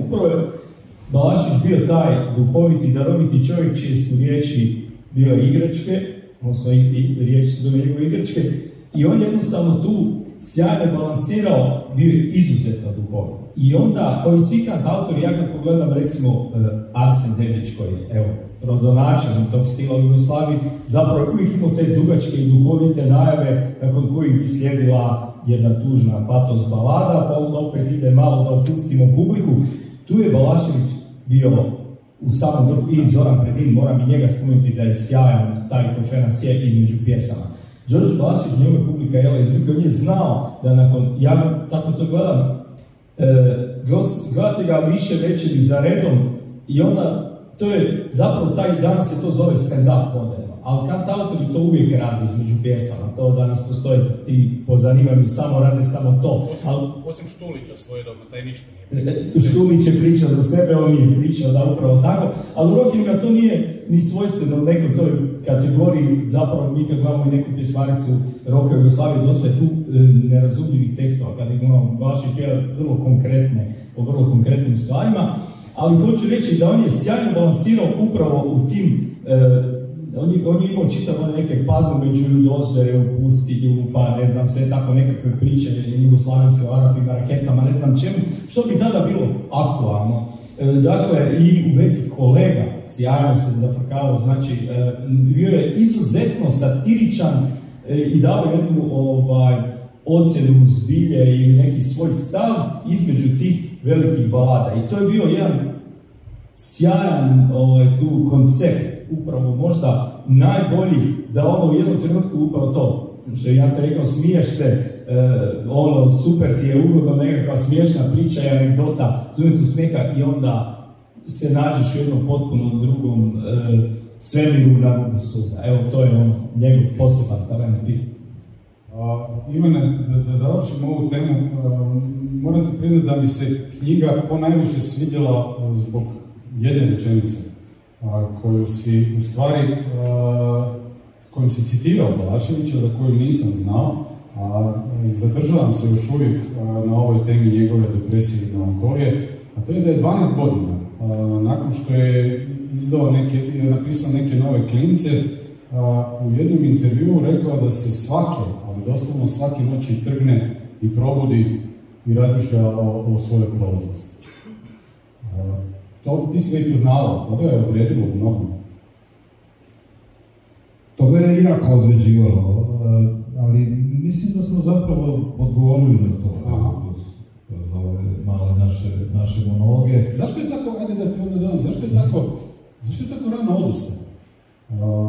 Upravo je Balašević bio taj duhoviti, daroviti čovjek čije su riječi bio igračke, odnosno riječi su bile njegove igračke, i on jednostavno tu sjajno balansirao, bio je izuzetno duhovit. I onda, kao i svi kantautori, ja kad pogledam recimo Arsen Dedić, koji je, evo, rodonačelnik tog stila u Jugoslaviji, zapravo uvijek imao te dugačke i duhovite najave, nakon kojih bi slijedila jedna tužna patos balada, pa onda opet ide malo da opustimo publiku. Tu je Balašević bio u samom vrhu, i Zoran Predin, moram i njega spomenuti da je sjajan taj konferencije između pjesama. Đorđe Balašević, njegova publika je izvukao, on je znao da nakon, ja tako to gledam, gledate ga više večeri za redom i onda, to je zapravo taj, danas se to zove stand-up moderno, ali kantautori to uvijek rade između pjesama, to danas postoje, ti po zanimanju samo rade samo to. Osim Štulića svojedobno, taj ništa nije pričao. Štulić je pričao za sebe, on nije pričao da upravo tako, ali u rockinga to nije ni svojstveno u nekoj toj kategoriji, zapravo mi kad gledamo i neku pjesmaricu roka u Jugoslaviji, dosta je tu nerazumljivih tekstova, kada imamo Balašević vrlo konkretne, o vrlo konkretnim stvarima, ali hoću reći da on je sjajno balansirao upravo u tim, on je imao čitav neke padnu među ljudozve, u pustinju, pa ne znam, sve tako nekakve priče, jugoslavenske o Arapima, raketama, ne znam čemu, što bi tada bilo aktualno. Dakle, i u vezi kolega, sjajno se zafrkavao, znači, bio je izuzetno satiričan i dao jednu ocjenu zbilje ili neki svoj stav između tih velikih balada. I to je bio jedan sjajan tu koncept, upravo možda najbolji, da ono u jednom trenutku upravo to, što ja te rekao, smiješ se, super ti je ugodno, nekakva smiješna priča i anegdota, tu smijeha i onda se nađeš u jednom potpuno drugom svemiru na suza. Evo, to je ono, njegov poseban talent bio. Ivane, da završimo ovu temu, moram ti priznati da mi se knjiga ponajviše svidjela zbog jedne rečenice, koju si, u stvari, kojom si citirao Balaševića, za koju nisam znao, a zadržavam se još uvijek na ovoj temi njegove depresije i melankolije, a to je da je 12 godina, nakon što je napisao neke nove klince, u jednom intervjuu rekao da se svake, ali doslovno svake noći trgne i probudi i razmišlja o svojoj prolaznosti. Ti si ga i poznavao, to ga je odredilo mnogo. To ga je jako određivalo, ali mislim da smo zapravo odgovorili na to kroz ove male naše monologe. Zašto je tako, ajde da ti onda dodam, zašto je tako rano odustao?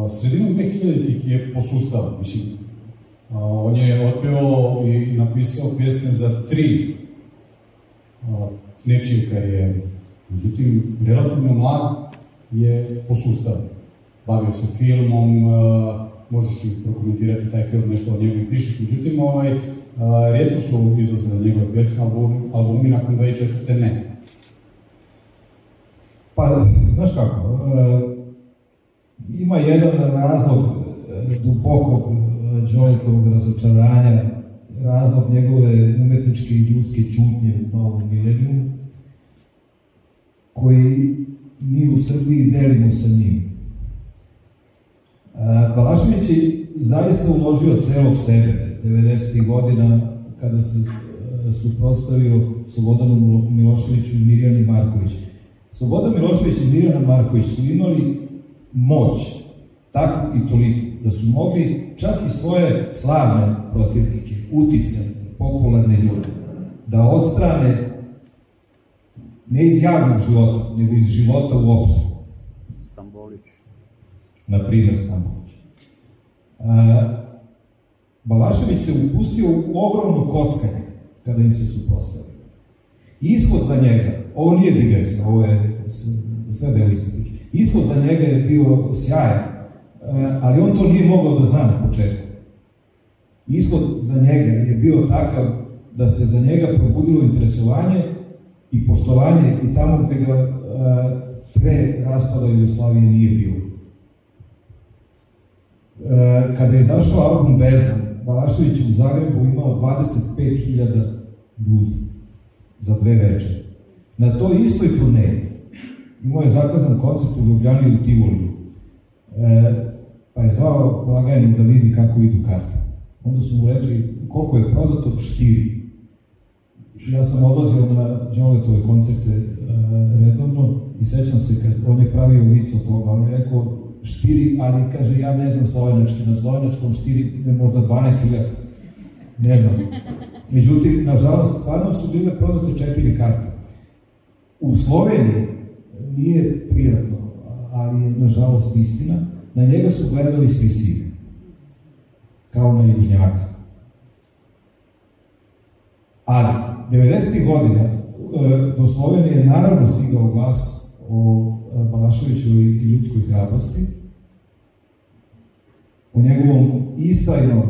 Sredinom 2000-ih je posustao, mislim, on je otpevao i napisao pjesme za 3 nečije karijere. Međutim, relativno mlad je posustao. Bavio se filmom, možeš i prokomentirati taj film, nešto o njemu i pišeš, međutim, rijetko su izlazile njegove pjesme, albumi nakon 2004. ne. Pa, znaš kako, ima jedan razlog dubokog Joelitovog razočaranja, razlog njegove umetničke i ljudske čutnje u novom milenijumu, koji mi u Srbiji delimo sa njim. Balašević je zaista uložio celog sebe 90. godina kada se suprotstavio Slobodanu Miloševiću i Mirjani Marković. Slobodan Milošević i Mirjana Marković su imali moć, takvu i toliko, da su mogli čak i svoje slavne protivnike, uticajne, popularne ljude, da odstrane ne iz javnog života, nego iz života uopšte. Stambolić. Naprimjer Stambolić. Balašević se upustio u ogromno kockanje kada im se suprotstavio. Ishod za njega, ovo nije digresija, ovo je sve deo iste priče. Ishod za njega je bio sjajan, ali on to nije mogao da zna na početku. Ishod za njega je bio takav da se za njega probudilo interesovanje i poštovanje i tamo gde ga pre raspada Jugoslavije nije bilo. Kada je izašao album Bezdan, Balašević u Zagrebu imao 25.000 ljudi za 2 večeri. Na toj istoj turneji imao je zakazan koncert u Ljubljani u Tivoli. Pa je zvao blagajnu da vidi kako idu karte. Onda su mu rekli koliko je prodato, 4. Ja sam odlazio na Đoletove koncerte redovno i sećam se kad on je pravio vic od toga, on je rekao 4, ali kaže ja ne znam slovenački, na slovenačkom 4 možda 12.000, ne znam. Međutim, nažalost, stvarno su bile prodate 4 karte. U Sloveniji nije prijatno, ali je nažalost istina, na njega su gledali svi sivi, kao na južnjaka. Ali, 90. godina do Slovenije je naravno stigao glas o Balaševiću i ljudskoj hrabrosti, o njegovom istajnom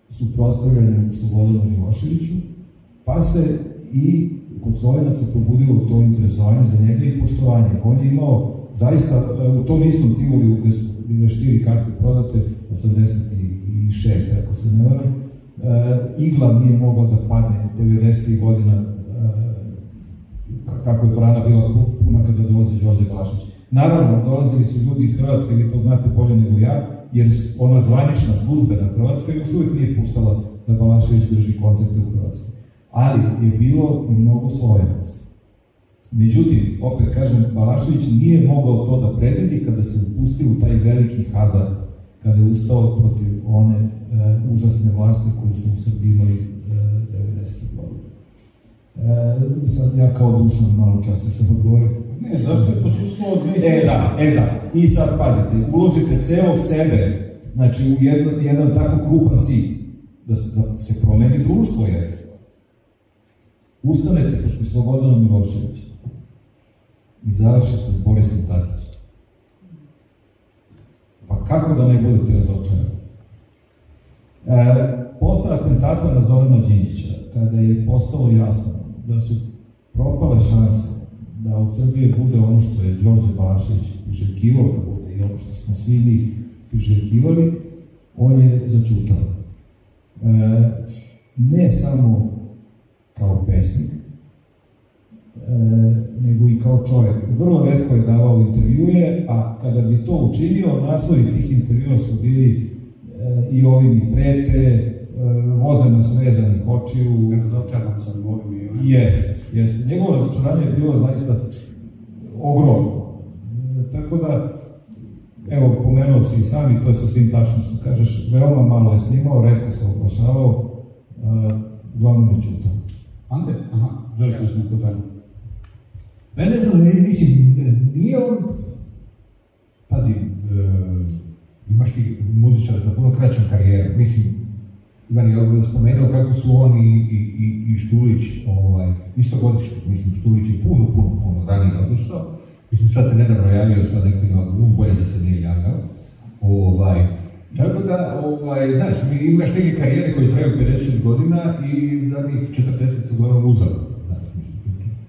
suprotstavljanju Slobodanu Miloševiću, pa se i kod Slovenaca probudilo to interesovanje za njega i poštovanje. On je imao zaista u tom istom Tivoli gde su bile 4 karte prodate, 86, ako se ne varam, igla nije mogla da padne 90. godina, kako je dvorana bila puna kada dolazi Đorđe Balašević. Naravno, dolazili su ljudi iz Hrvatske, vi to znate bolje nego ja, jer ona zvanična službena Hrvatska još uvijek nije puštala da Balašević drži koncerte u Hrvatskoj. Ali je bilo i mnogo Slovenaca. Međutim, opet kažem, Balašević nije mogao to da predvidi kada se upustio u taj veliki hazard, kada je ustao protiv one užasne vlasti koju smo u Srbiji imali 90. godina. Sad ja kao Dušan malo časa sam odgovorio. Ne, zašto je posustvao 2000? Da. I sad pazite, uložite celog sebe, znači u jedan tako krupan cilj, da se promeni društvo, jer ustanete protiv Slobodana Miloševića i završite s Borisom Tadićem. Pa kako da ne budete razočarani? Posle atentata na Zorana Đinđića, kada je postalo jasno da su propale šanse da od Srbije bude ono što je Đorđe Balašević priželjkivao da bude i ono što smo svi mi priželjkivali, on je začutao. Ne samo kao pesnik, nego i kao čovjek. Vrlo retko je davao intervjue, a kada bi to učinio, naslovi tih intervjua su bili i ovi mi prete, voze nas vezanih očiju. Razočaran sam ovim i Jeste. Njegovo razočaranje je bilo zaista ogromno. Tako da, evo, pomenuo si i sam i to je sasvim tačno što kažeš, veoma malo je snimao, retko se oglašavao, uglavnom je čutao. Ante, želiš nešto neko dalje? Ne znam, mislim, nije on, pazi, imaš ti muzičara sa puno kraćom karijerom, mislim, Ivan je spomenuo kako su on i Štulić isto godišnji, mislim, Štulić je puno ranije odustao, mislim, sad se nedavno javio sa nekim albumom, bolje da se nije javljao, tako da, znaš, imaš neke karijere koje traju 50 godina i zadnjih 40 su uglavnom uzeli.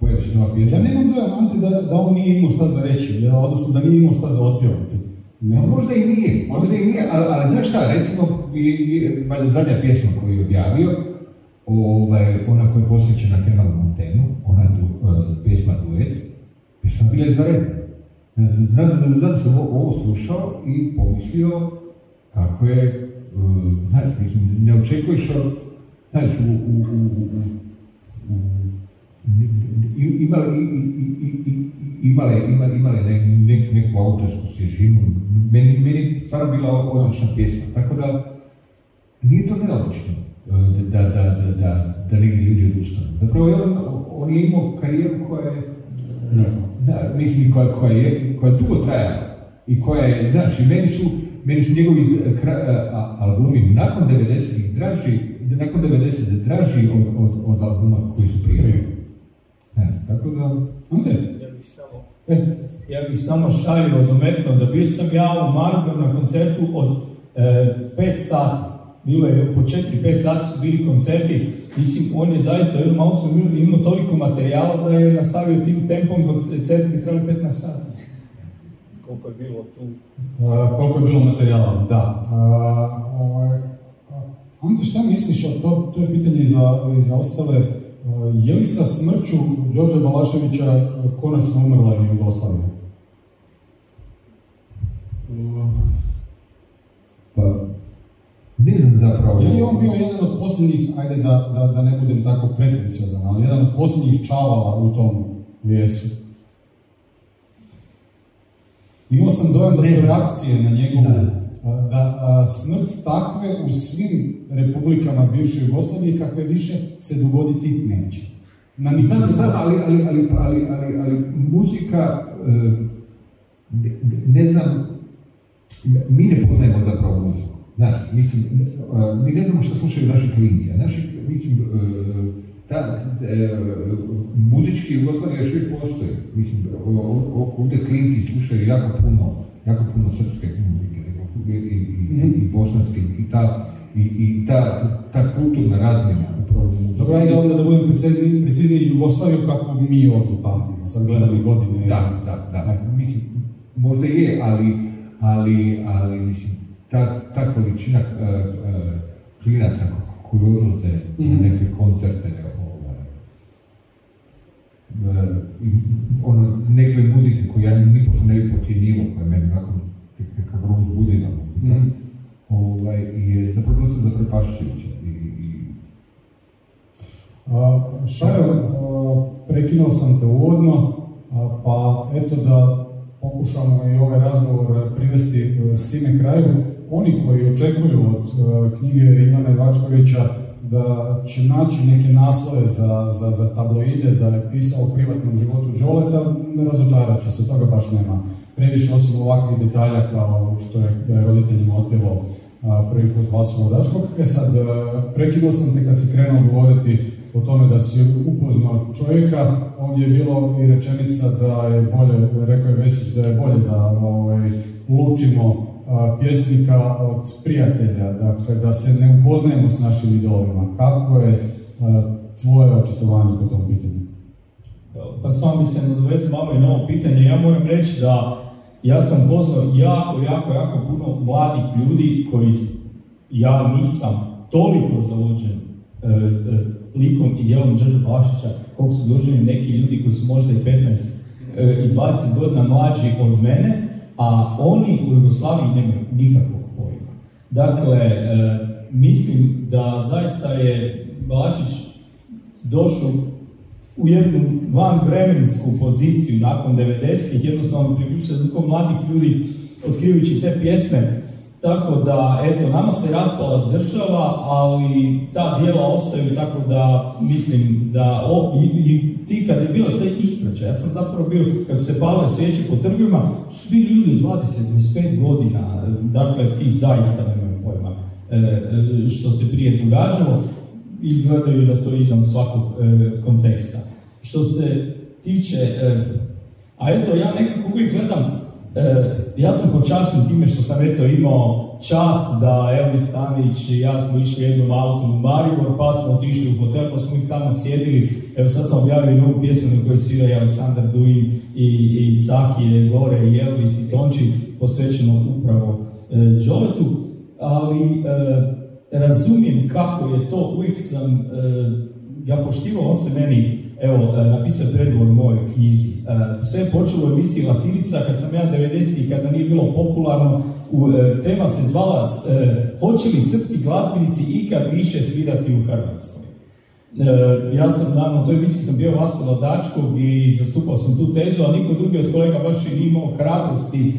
Pojavi se nova pjesma. Ja nemam dojam, Ante, da on nije imao šta za reći, odnosno da nije imao šta za otpjevati. Možda i nije, ali znaš šta, recimo, zadnja pjesma koju je objavio, ona koja je posvećena Kemalu Montaigne, ona pjesma Duet, pjesma bila izvanredna. Zato sam ovo slušao i pomislio kako je, znaš, mislim, ne očekuješ od, znaš, imale neku autorsku svježinu, meni stvarno bila odlična pjesma, tako da nije to neobično da neki ljudi odustanu. Zapravo on je imao karijeru koja je, mislim, koja dugo trajala i koja je, znaš, i meni su njegovi albumi nakon 90-ih draži od albuma koji su prije. Tako da, Ante? Ja bih samo šaljivo dometno da bio sam ja u Mariboru na koncertu od 5 sati. Bilo je po 4-5 sati su bili koncerti. Mislim, on je zaista jednom autom imao toliko materijala da je nastavio tim tempom, koncerti bi trebali 15 sati. Koliko je bilo tu? Koliko je bilo materijala, da. Ante, šta misliš, to je pitanje i za ostale, Je li sa smrću Đorđa Balaševića konačno umrla i Jugoslavija? Pa, ne znam zapravo. Je li on bio jedan od posljednjih, ajde da ne budem tako pretenciozan, ali jedan od posljednjih čavala u tom lijesu? Imao sam dojam da su reakcije na njegovu, da smrt takve u svim republikama bivše Jugoslavije kakve više se dogoditi neće. Na ničem. Ali muzika, ne znam, mi ne poznajemo zapravo muziku. Znači, mislim, mi ne znamo što slušaju naši klinci, a muzički Jugoslavija još uvijek postoji. Mislim, ovdje klinci slušaju jako puno srpske muzike i bosanske i ta kulturna razmjena upravo muzike. Dobro, ajde onda da budem precizniji Jugoslaviju kako mi ovdje pamtimo, sad gledam i godine. Da, mislim, možda je, ali mislim, ta količina klinaca koji odlaze na neke koncerte, neke muzike koje ja nipošto ne bi pocijenjivo, koja je meni onako nekako uzbudljiva muzika, i zapravo dosta zaprepašćujuća. Šajo, prekinuo sam te uvodno, pa eto da pokušamo i ovaj razgovor privesti s time kraju. Oni koji očekuju od knjige Ivana Ivačkovića da će naći neke naslove za tabloide, da je pisao o privatnom životu Đoleta, ne razočarat će se, toga baš nema. Previše osim ovakvih detalja kao što je roditeljima otpjevao prvi put Vasu Vodačkog. Sad, prekinuo sam te kad si krenuo govoriti o tome da si upoznao čovjeka. Ovdje je bilo i rečenica da je bolje, rekao je Vesić, da je bolje da lučimo pjesnika od prijatelja, dakle da se ne upoznajemo s našim idolima. Kako je tvoje očitovanje po tom pitanju? Pa samo bi se nadovezao malo i na ovo pitanje. Ja moram reći da ja sam poznao jako puno mladih ljudi koji ja nisam toliko zavođen likom i dijelom Đorđa Balaševića koliko su doživjeli neki ljudi koji su možda i 15 i 20 godina mlađi od mene, a oni u Jugoslaviji nemaju nikakvog pojma. Dakle, mislim da zaista je Balašević došao u jednu vanvremensku poziciju nakon 90-ih, jednostavno priključio se toliko mladih ljudi otkrivajući te pjesme, tako da, eto, nama se raspala država, ali ta dijela ostaju, tako da mislim da i ti kad je bilo taj ispraćaj, ja sam zapravo bio, kad se palile svijeće po trgovima, su bili ljudi 20-25 godina, dakle ti zaista nemaju pojma što se prije događalo i gledaju da to izvan svakog konteksta. Što se tiče, a eto ja nekako uvijek gledam, ja sam počašen time što sam eto imao čast da Elvis Stanić i ja smo išli jednom autom u Maribor, pa smo otišli u hotel, pa smo ih tamo sjedili. Evo sad sam objavili novu pjesmu na kojoj sviraju Aleksandar Duin i Cakije, Gore i Elvis i Tonči, posvećeno upravo Đoletu, ali razumijem kako je to, uvijek sam ga poštivao, on se meni, evo, napisao je predgovor u mojoj knjizi. Sve je počelo u emisiji Latinica, kad sam ja 90-ih, kada nije bilo popularno, tema se zvala Hoće li srpski glazbenici ikad više svirati u Hrvatskoj? Ja sam, naravno, toj emisiji sam bio Vaso Vodačkog i zastupao sam tu tezu, a niko drugi od kolega baš i nije imao hrabrosti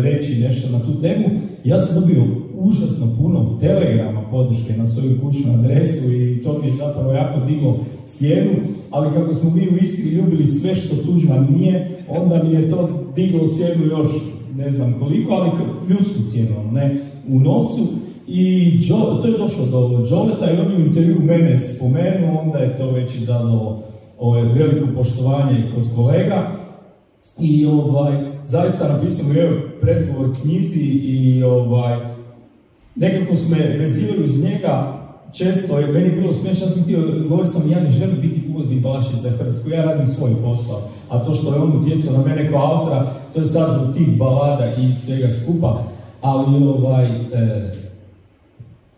reći nešto na tu temu. Ja sam dobio užasno puno telegrama podrške na svoju kućnu adresu i to mi je zapravo jako diglo cijenu, ali kako smo mi u Istri ljubili sve što Tuđman nije, onda mi je to diglo cijenu još ne znam koliko, ali ljudsku cijenu, ne u novcu. I to je došlo do Đoleta i on je u intervju mene spomenuo, onda je to već izazvalo veliko poštovanje kod kolega. I zaista napisano je predgovor knjizi i nekako su me vezivali uz njega često, jer meni je bilo smiješno, ja sam htio, govorio sam, ja ne želim biti uvoznik Balašević za Hrvatsku, ja radim svoj posao, a to što je on utjecao na mene kao autora, to je sad zbog tih balada i svega skupa, ali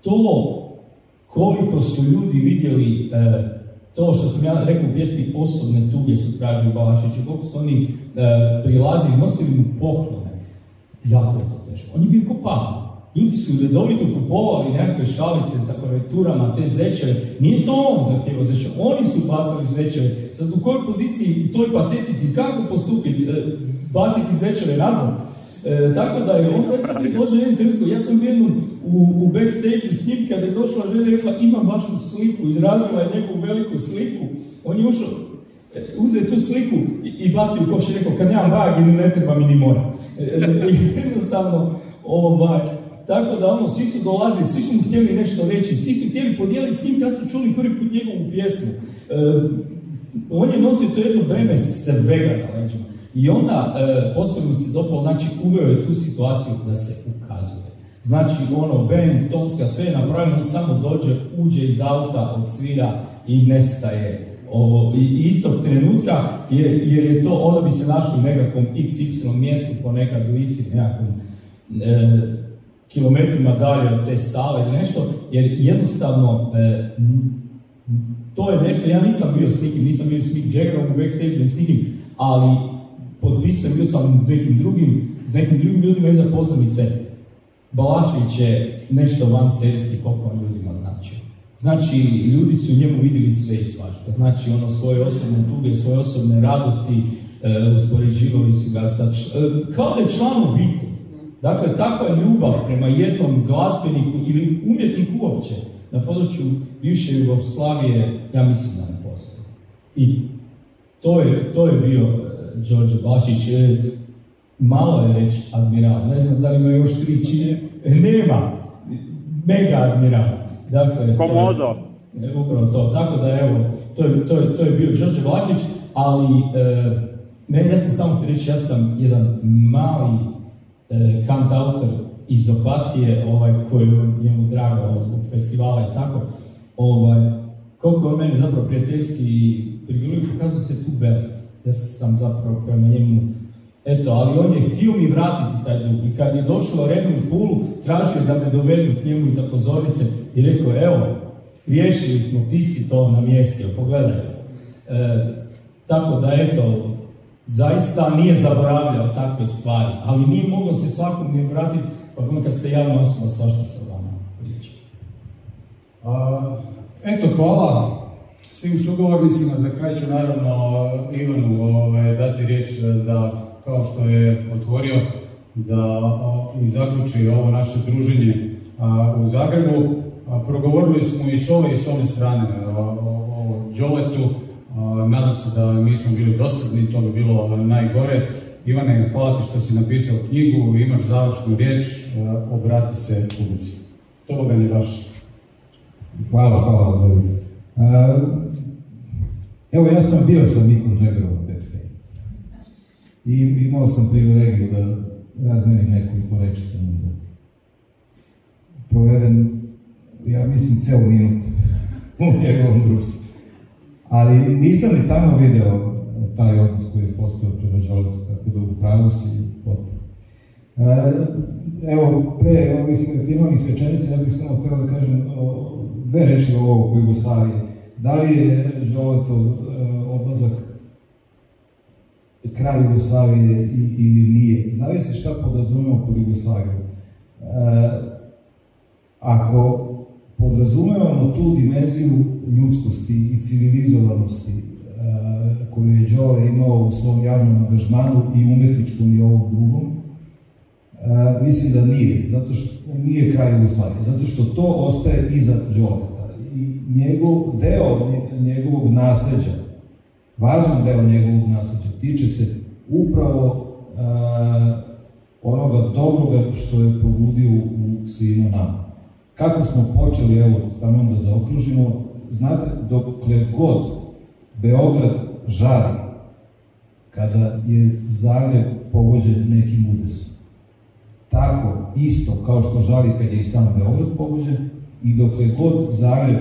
to koliko su ljudi vidjeli to što sam ja rekao u pjesmi, osobne tuge su tražili Balaševića, koliko su oni prilazili, nosili mu poklone. Jako je to teško. On je bio kopan. Ljudi su redovito kupovali nekakve šalice sa klavijaturama, te zečeve. Nije to on zahtjevao zečeve, oni su bacali zečeve. Sad u kojoj poziciji, u toj patetici, kako postupiti, baciti zečeve nazad? Tako da je on zaista izložen jednom trenutku. Ja sam jednom u backstage-u s njim, kada je došla žena i rekla imam vašu sliku, izrazila je njegovu veliku sliku. On je ušao, uzeo tu sliku i bacio u koš i rekao kad nemam vaginu ne treba mi ni moja. Jednostavno, tako da svi su dolazili, svi su mu htjeli nešto reći, svi su htjeli podijeliti s njim kad su čuli prvi put njegovu pjesmu. On je nosio to jedno breme svega na leđima. I onda posebno se dopalo, znači uveo je tu situaciju da se ukazuje. Znači band, tonska, sve je napravljeno, on samo dođe, uđe iz auta, odsvira i nestaje. I istog trenutka, jer je to, onda bi se našli u nekakvom XY mjestu ponekad u istim nekakvom kilometrima dalje od te sale ili nešto, jer jednostavno to je nešto, ja nisam bio s nikim, nisam bio s Mick Jaggerom u backstage-u s nikim, ali potpisao bio sam s nekim drugim ljudima iza pozornice. Balašević je nešto vanserijski koliko on ljudima značio. Znači, ljudi su u njemu vidjeli sve i svašta. Znači, svoje osobne tuge, svoje osobne radosti, uspoređivali su ga sa kao da je član obitelji. Dakle, takva ljubav prema jednom glazbeniku ili umjetniku uopće na području bivše Jugoslavije, ja mislim da ne postoji. I to je bio Đorđe Balašević. Malo je reći admiral, ne znam da li ima još 3 čine, nema, mega admiral. Dakle, Komodo. Upravo to, tako da evo, to je bio Đorđe Balašević, ali ja sam samo htio reći, ja sam jedan mali kantautor iz Opatije, koji je njemu drago zbog festivala i tako, koliko on mene zapravo prijateljski prigrlio, pokazuje se tu velik. Ja sam zapravo prema njemu, ali on je htio mi vratiti taj dug. I kad je došao u arenu u Pulu, tražio da me dovedu k njemu iza pozornice i rekao, evo, riješili smo, ti si to na mjestu, pogledaj. Tako da, zaista nije zaboravljao takve stvari, ali nije mogao se svakom ne vratiti, pa kad ste javna osoba, svašta se vama priča. Hvala svim sugovornicima. Za kraj ću naravno Ivanu dati riječ da, kao što je otvorio, da i zaključi ovo naše druženje u Zagrebu. Progovorili smo i s ove i s one strane o Đoletu. Nadam se da nismo bili dosadni, to bi bilo najgore. Ivane, hvala ti što si napisao knjigu, imaš završnu riječ, obrati se publici. To ga ne baš. Hvala. Evo, ja sam bio sa Mickom Jaggerom u backstage. I imao sam privilegiju da razmenim nekoliko reči sa njim. Provedem, ja mislim, ceo minut u njegovom društvu. Ali nisam ni tamo video taj odnos koji je postao prema Đoletu, tako da upravo si potpuno. Evo, pre ovih finalnih rečenica, ja bih samo htio da kažem 2 reči o Jugoslaviji. Da li je Đoletov odlazak kraj Jugoslavije ili nije? Zavisi šta podrazumemo pod Jugoslaviju. Ako podrazumevamo tu dimenziju ljudskosti i civilizovanosti koju je Đole imao u svom javnom angažmanu i umetničkom i ovom drugom, mislim da nije, zato što nije kraj Jugoslavije, zato što to ostaje iza Đoleta. I deo njegovog nasleđa, važan deo njegovog nasleđa, tiče se upravo onoga dobroga što je probudio u svima nama. Kako smo počeli, evo, tamo da zaokružimo, znate, dokle god Beograd žari, kada je Zagreb pogođen nekim udesom. Tako, isto kao što žali kad je i sam Beograd pogođen, i dokle god Zagreb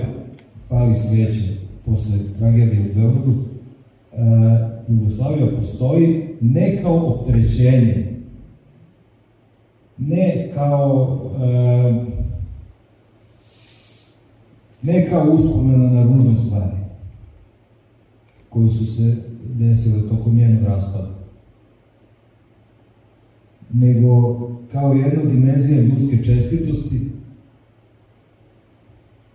pali sveće posle tragedije u Beogradu, Jugoslavija postoji ne kao opterećenje, ne kao uspomena na ružne stvari, koje su se desile tokom njenog raspada, nego kao jedna dimenzija ljudske čestitosti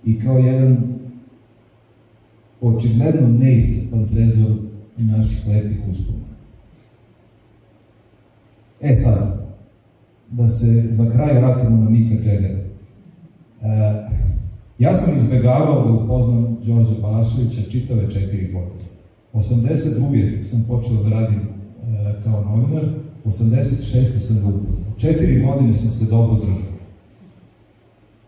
i kao jedan očigledno neiscrpan trezor naših lepih uspomena. Sad, da se za kraj vratimo na Mika Džegera. Ja sam izbegavao da upoznam Đorđa Balaševića čitave 4 godine. 82. sam počeo da radim kao novinar, 86. sam ga upoznao. 4 godine sam se dobro držao.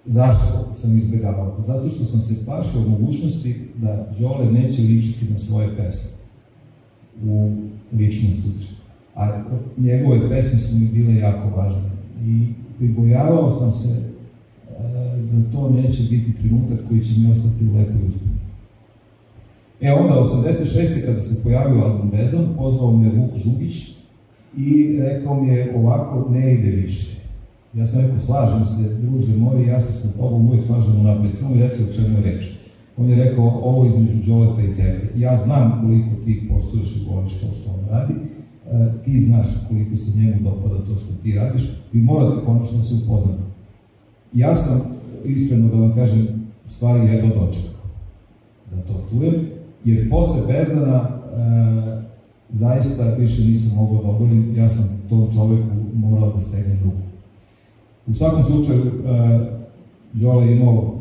Zašto sam izbegavao? Zato što sam se plašio mogućnosti da Đole neće ličiti na svoje pesme u ličnom susretu. A njegove pesme su mi bile jako važne. I pribojavao sam se da to neće biti trenutak koji će mi ostati u lepoj uspomeni. Onda, 86. kada se pojavio album Bezdan, pozvao me Vuk Žugić i rekao mi je ovako, ne ide više. Ja sam rekao, slažem se, druže moj, ja se sa tobom uvijek slažem unapred, samo mi reci o čemu je reč. On je rekao, ovo između Đoleta i tebe. Ja znam koliko ti poštuješ i voliš to što on radi, ti znaš koliko se njemu dopada to što ti radiš, vi morate konačno se upoznati. Ja sam, iskreno da vam kažem, u stvari jedva dočekao da to čujem, jer posle Bezdana zaista više nisam mogao da odolim, ja sam tom čoveku morao da stegnem ruku. U svakom slučaju, Đole je imao,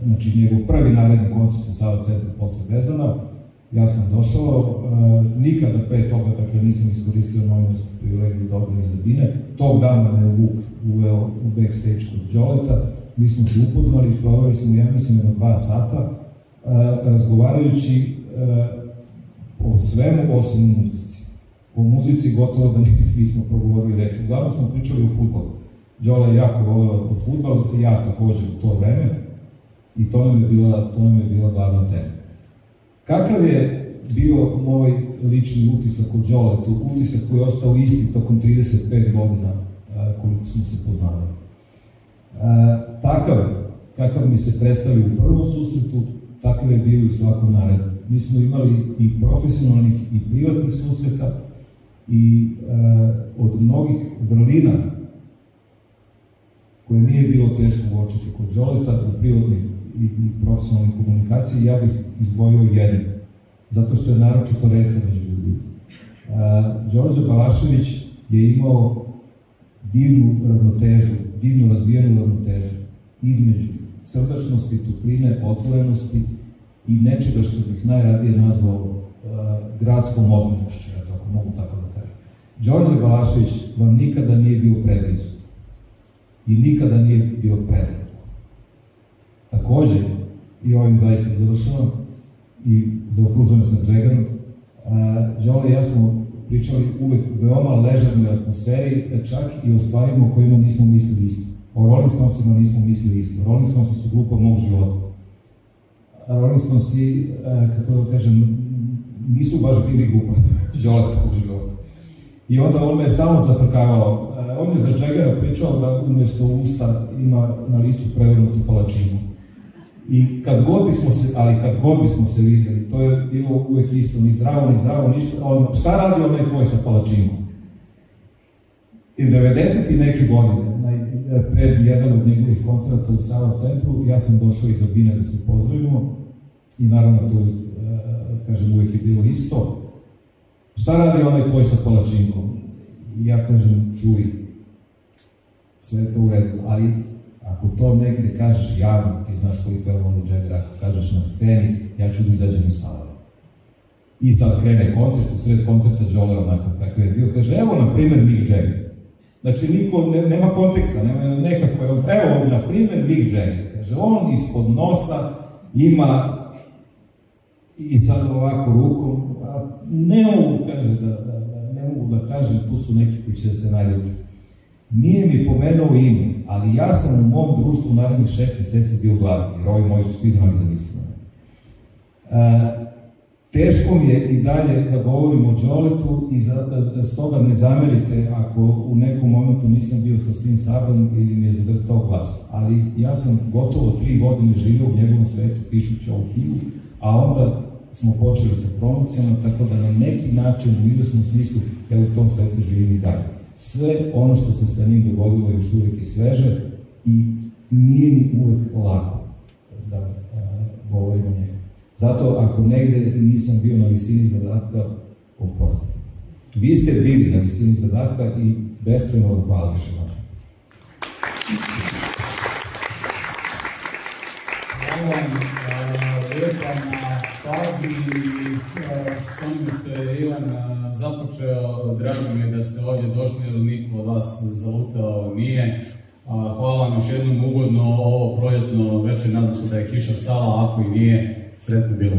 znači njegov prvi naredni koncert u Sava centru posle Bezdana, ja sam došao, nikada pre toga, dakle nisam iskoristio novinarsku privilegiju da odem iza bine, tog dana me Vuk uveo u backstage kod Đoleta, mi smo se upoznali, proveli smo, ja mislim, jedno 2 sata, razgovarajući o svemu osim o muzici. O muzici gotovo da nismo progovorili reč. Uglavnom smo pričali o fudbalu. Đole je jako voleo fudbal, ja također u to vreme, i to nam je bila glavna tema. Kakav je bio moj lični utisak od Đoletu, utisak koji je ostao isti tokom 35 godina koliko smo se poznali? Kakav mi se predstavio u prvom susretu, takav je bio i u svakom narednom. Mi smo imali i profesionalnih i privatnih susreta i od mnogih vrlina koje nije bilo teško uočiti kod Đoleta u privatnoj i profesionalnoj komunikaciji, ja bih izdvojio jednu, zato što je naročito retka među ljudima. Đorđe Balašević je imao divnu razvijenu ravnotežu između srdačnosti, topline, otvorenosti i nečega što bih najradije nazvao gradskom odmenošću, ako mogu tako da kažem. Đorđe Balašević vam nikada nije bio preblizu i nikada nije bio predaleko. Takođe, i ovim zaista završavam, i zaokružujem sa Džegerom, Đole i ja smo pričali uvek u veoma ležernoj atmosferi, čak i o stvarima o kojima nismo mislili isto. O Rolling Stonesima nismo mislili isto. Rolling Stonesi su grupa mog života. Rolling Stonesi, kako da kažem, nisu baš bili grupa Đoletovog života. I onda on me je stalno zafrkavao. On je za Džegera pričao da umjesto usta ima na licu prevrnutu palačinu. I kad god bismo se vidjeli, to je bilo uvek isto, ni zdravo, ništa. Šta radi onaj tvoj sa palačinom? I 90. neke godine, pred jedan od njegovih koncerta u Sava centru, ja sam došao iza bine da se pozdravimo i naravno to, kažem, uvek je bilo isto. Šta radi onaj tvoj sa palačinkom? I ja kažem, čuj, sve je to u redu, ali ako to negde kažeš javno, ti znaš koliko je volim Džegera, ako kažeš na sceni, ja ću da izađem iz sale. I sad krene koncert, u sred koncerta Đole onako kako je bio, kaže, evo na primer Mick Jagger. Znači, nema konteksta, nema nekakve, evo na primer Mick Jagger, kaže, on ispod nosa ima i sad ovako rukom, ne mogu da kažem, tu su neki koji će da se najljuti. Nije mi pomenuo ime, ali ja sam u mom društvu u narednih 6 meseci bio glavni, jer ovi moji su svi znali da mislim. Teško mi je i dalje da govorim o Đoletu i stoga ne zamerite ako u nekom momentu nisam bio sa svim sabran ili mi je zadrtao glas. Ali ja sam gotovo 3 godine živio u njegovom svetu pišući ovu knjigu, a onda smo počeli sa promocijama, tako da na neki način u izvesnom smislu ja u tom svetu živim i dalje. Sve ono što se sa njim dogodilo još uvijek je sveže i nije mi uvek lako da govorim o njegu. Zato ako negde nisam bio na visini zadatka, oprostite. Vi ste bili na visini zadatka i beskrajno vam hvala više vam. Hvala vam lijepa na pažnji i s onim što je Ivan započeo. Drago mi je da ste ovdje došli, jer niko od vas zalutao nije. Hvala vam još jednom, ugodno ovo proljetno večer, nadam se da je kiša stala, ako i nije, sretno bilo.